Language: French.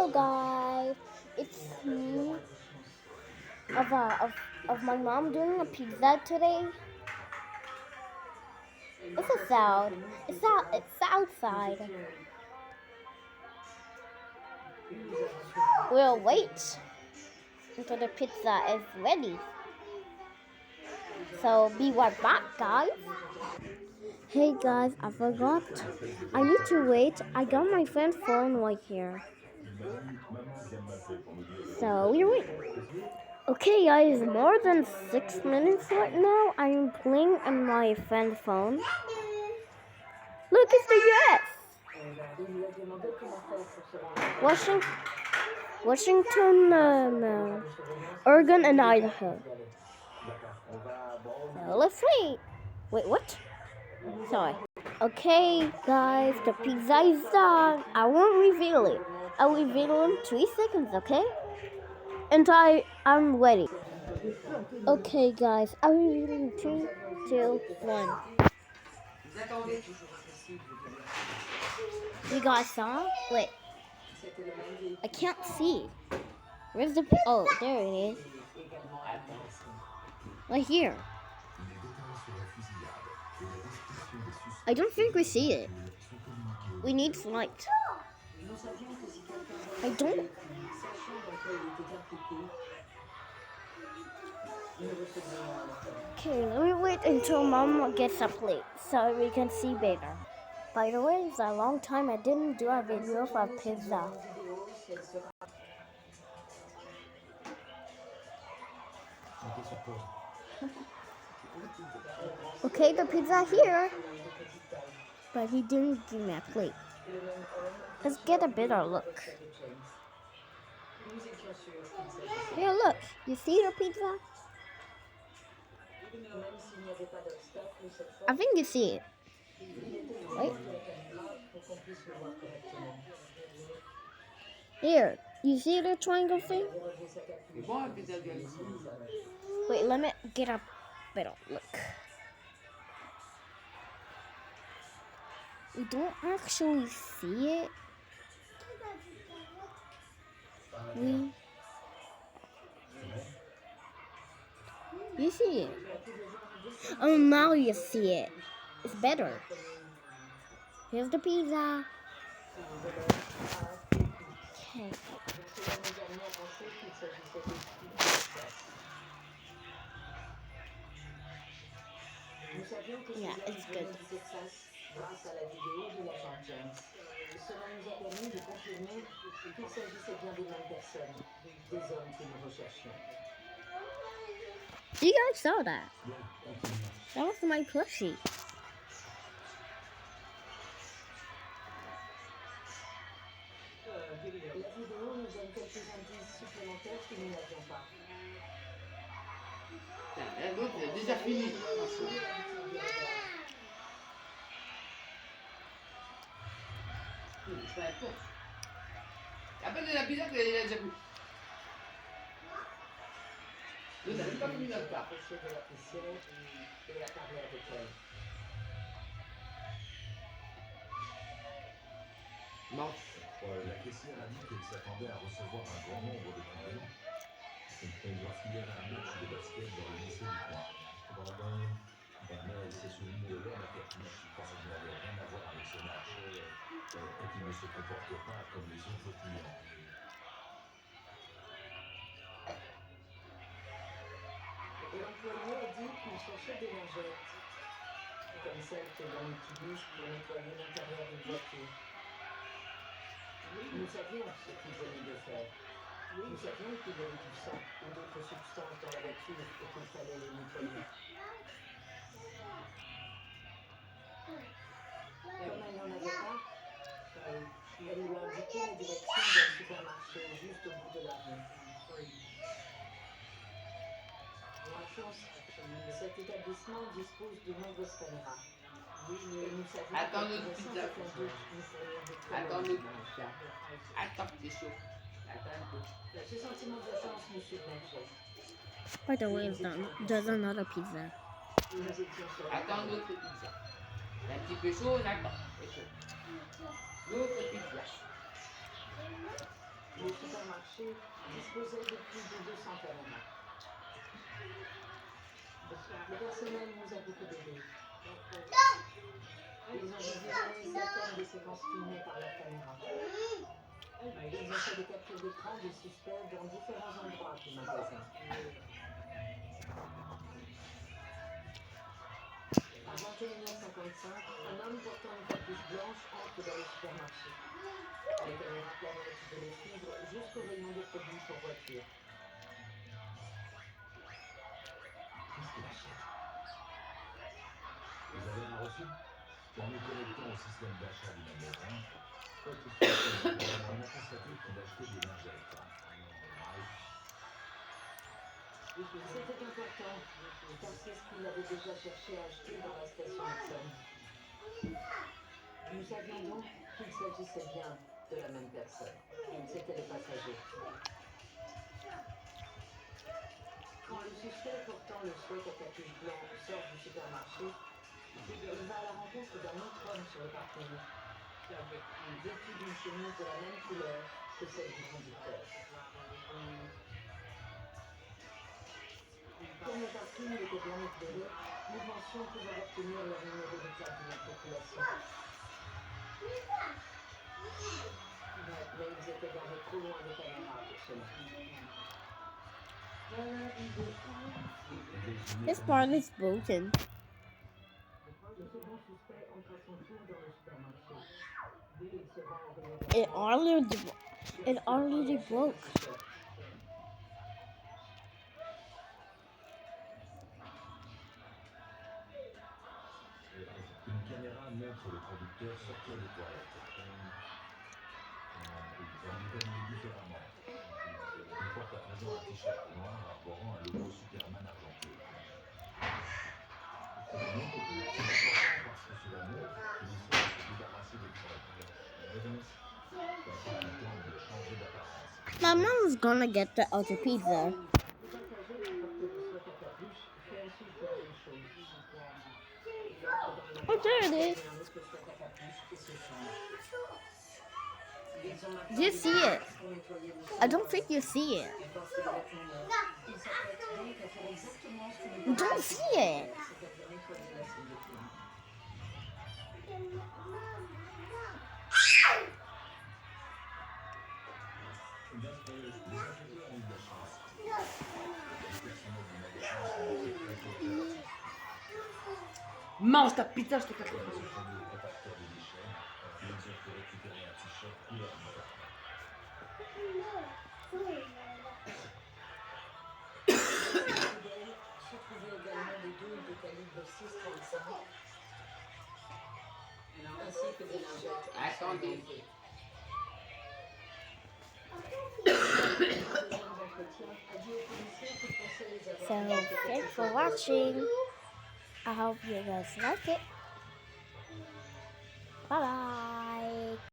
Hello guys, it's me of my mom doing a pizza today. It's a sound. It's outside. We'll wait until the pizza is ready. So be right back, guys. Hey guys, I forgot. I need to wait. I got my friend's phone right here. So we wait. Okay guys, more than 6 minutes right now. I'm playing on my friend's phone. Look, it's the US. Washington, Oregon, and Idaho. So let's wait. Wait, what? Sorry. Okay, guys, the pizza is done. I won't reveal it. I'll reveal in 3 seconds, okay? And I'm ready. Okay, guys, I'll reveal in 3, 2, 1. You guys saw? Wait. I can't see. Where's the... Oh, there it is. Right here. I don't think we see it. We need light. I don't... Okay, let me wait until Mom gets a plate so we can see better. By the way, it's a long time I didn't do a video for pizza. Okay, the pizza here. But he didn't give me a plate. Let's get a better look. Here, look. You see the pizza? I think you see it. Right? Here, you see the triangle thing? Wait, let me get a better look. We don't actually see it. You see it. Oh, now you see it. It's better. Here's the pizza. Okay. Yeah, it's good. You guys saw that? That was my plushie. L'autre, il a déjà fini. Peu importe. Après de la pizza, il a déjà vu. Nous n'avons pas fini notre part. Non. La caissière a dit qu'elle s'attendait à recevoir un grand nombre de clients. Elle doit filer à un match de basket dans le lycée du coin. Elle s'est souvenue de l'homme à capuche qui pensait qu'il n'avait rien à voir avec son marché et qui ne se comporte pas comme les autres clients. L'employé a dit qu'il cherchait des lingettes, comme celles que l'on utilise pour nettoyer l'intérieur d'une voiture. Nous savions ce qu'il venait de faire. Nous savions qu'il y avait du sang ou d'autres substances dans la voiture et qu'il fallait les nettoyer. Comme elle n'en avait pas, elle lui a indiqué la direction d'un supermarché juste au bout de la rue. La chance, cet établissement dispose de nombreuses caméras. Nous savions Attends que notre pizza. Attends notre pizza. Attends, c'est chaud. Attends. Ce sentiment de chance nous submergeait. By the way, there's another pizza. Attends notre pizza. C'est un petit peu chaud, on attend. C'est chaud. L'autre pizza. Le supermarché disposait de plus de 200 caméras. Le personnel nous a beaucoup aidés. Ils ont visionné certaines des séquences filmées par leur caméra. Ils ont fait des captures d'écran des suspects dans différents endroits du magasin. À 21h55, un homme portant une capuche blanche entre dans le supermarché. Les caméras permettent de le suivre jusqu'au rayon des produits pour voiture. Qu'est-ce qu'il achète? Vous avez un reçu? En nous connectant au système d'achat du magasin, faites suivre. On a constaté qu'il achetait des lingettes. C'était important, car c'est ce qu'il avait déjà cherché à acheter dans la station Hudson. Nous savions donc qu'il s'agissait bien de la même personne. C'était le passager. Quand le suspect portant le sweat à capuche blanc sort du supermarché, il va à la rencontre d'un autre homme sur le parking, vêtu d'une chemise de la même couleur que celle du conducteur. Comme le parking était bien éclairé, nous pensions pouvoir obtenir leur numéro de plaque d'immatriculation. Mais ils étaient garés trop loin des caméras pour cela. This part is broken. Le second suspect entre à son tour dans le supermarché. Il se rend au rayon It already broke. Une caméra montre le conducteur sortir des toilettes. On lui donne différemment. Il porte à présent un t-shirt noir arborant un logo Superman argenté. C'est important parce que cela montre qu'il souhaite se débarrasser des preuves. Evidence. Il tente de changer d'apparence. My mom's gonna get the other pizza. Le passager qui portait le sweat à capuche fait ensuite la même chose. Il entre dans le Oh, there it magasin, is. met un autre sweat à capuche et se change. Ils ont maintenant Do you des see it? appareils pour nettoyer le I sol. don't think you see it. Ils portent des vêtements neufs. Ils s'apprêtent donc à faire exactement ce que nous You don't avons see fait, it. c'est-à-dire nettoyer la salle de film. D'après les enquêteurs ont eu de la chance. Les personnels du magasin sont très coopératifs. Mange ta pizza, je te casse. Ils ont prévenu le compacteur de déchets. Ils ont fait récupérer un t-shirt couleur noire. Se trouvaient également des douilles de calibre 6,35 ainsi que des lingettes. Attendez. So thanks for watching. I hope you guys like it. Bye bye.